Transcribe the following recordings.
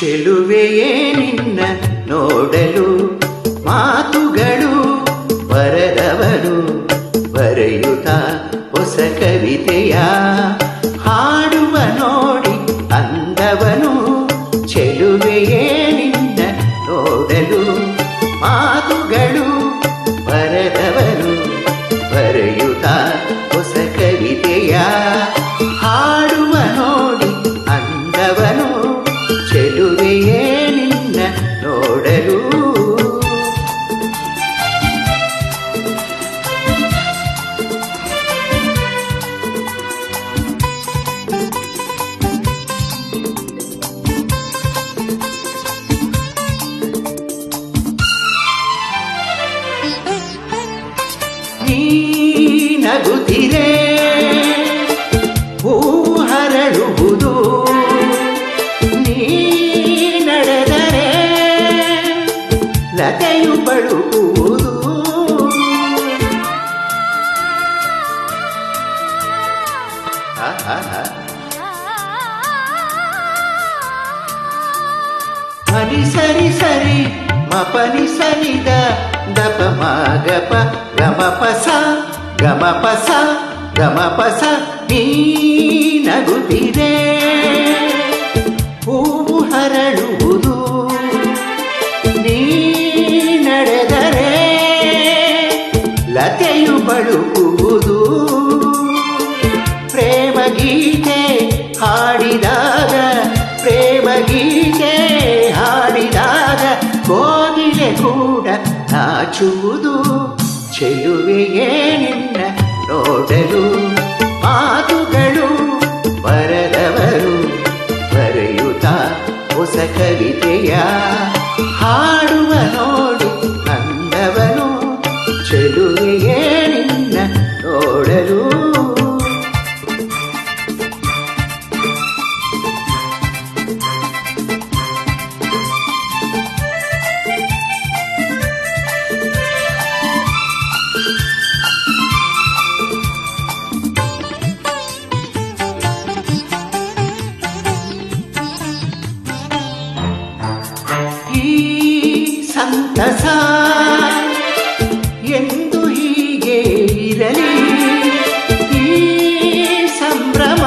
ಚೆಲುವೆಯೇ ನಿನ್ನ ನೋಡಲು ಮಾತುಗಳು ಬರದವನು ಬರೆಯುತ್ತ ಹೊಸ ಕವಿತೆಯ ಹಾಡುವ ನೋಡಿ ಅಂದವನು ಚೆಲುವೆಯೇ ನಿನ್ನ ನೋಡಲು ಮಾತುಗಳು ಬರದವನು ಬರೆಯುತ್ತ ಹೊಸ ಕವಿತೆಯ ಹಾಡುವ ನೋಡಿ ಅಂದವನು ಚೆಲುವೆಯೇ ನಿನ್ನ ನೋಡಲು. ನೀ ನಗುತ್ತಿರೆ ಹೂ ಹರಡುವುದು, ನೀ ನಡೆದರೆ ಲತೆಯು ಬಳುಕುವುದು. ಹನಿ ಸರಿ ಸರಿ ಮಪನಿ ಸನಿದ ದಪ ಮಗಪ ಗಮ ಪಸ ಗಮ ಪಸ ಗಮ ಪಸ. ನೀ ನಗುತ್ತಿರೆ ಹೂವು ಹರಡುವುದು, ನೀ ನಡೆದರೆ ಲತೆಯು ಬಳುಕುವುದು. ಪ್ರೇಮ ಗೀತೆ ಹಾಡಿದಾಗ ಪ್ರೇಮ ಗೀತೆ ಹಾಡಿದಾಗ ಕೋಗಿಲೆ ಕೂಡ ನಾಚುವುದು. ಚೆಲುವೆಯೇ ನಿನ್ನ ನೋಡಲು ಮಾತುಗಳು ಬರದವರು ಬರೆಯುತ್ತ ಹೊಸ ಕವಿತೆಯ ಹಾಡುವ ನೋಡಿ ಅಂದವನು ಚೆಲುವೆಯೇ ನಿನ್ನ ನೋಡಲು. ಸಂತಸ ಎಂದು ಹೀಗೆ ಇರಲಿ, ಈ ಸಂಭ್ರಮ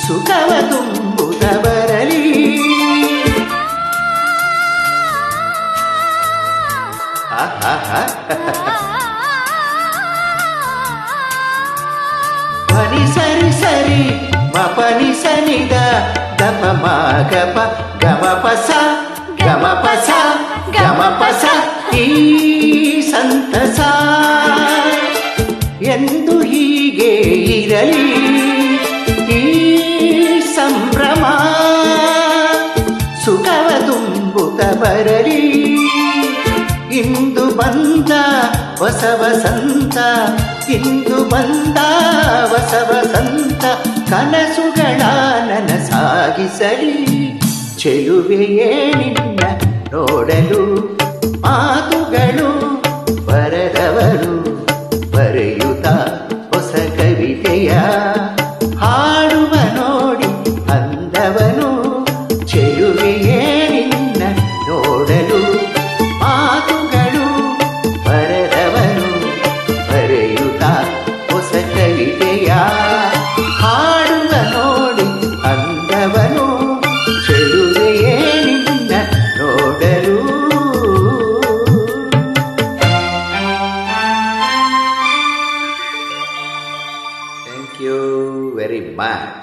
ಸುಖವ ತುಂಬುತ್ತ ಬರಲಿ. ಪನಿ ಸರಿ ಸರಿ ಮಪನಿ ಸನಿದ ದಪ ಮಗಪ ಗಮ ಪಸ ಗಮ ಪಸ ಗಮ ಪಸ. ಈ ಸಂತಸ ಎಂದು ಹೀಗೆ ಇರಲಿ, ಈ ಸಂಭ್ರಮ ಸುಖವ ತುಂಬುತ್ತ ಬರಲಿ. ಇಂದು ಬಂದ ಹೊಸ ವಸಂತ, ಇಂದು ಬಂದ ಹೊಸ ವಸಂತ, ಕನಸುಗಳ ನನಸಾಗಿಸಲಿ. ಚೆಲುವೆಯೇ ನಿನ್ನ ನೋಡಲು ಮಾತು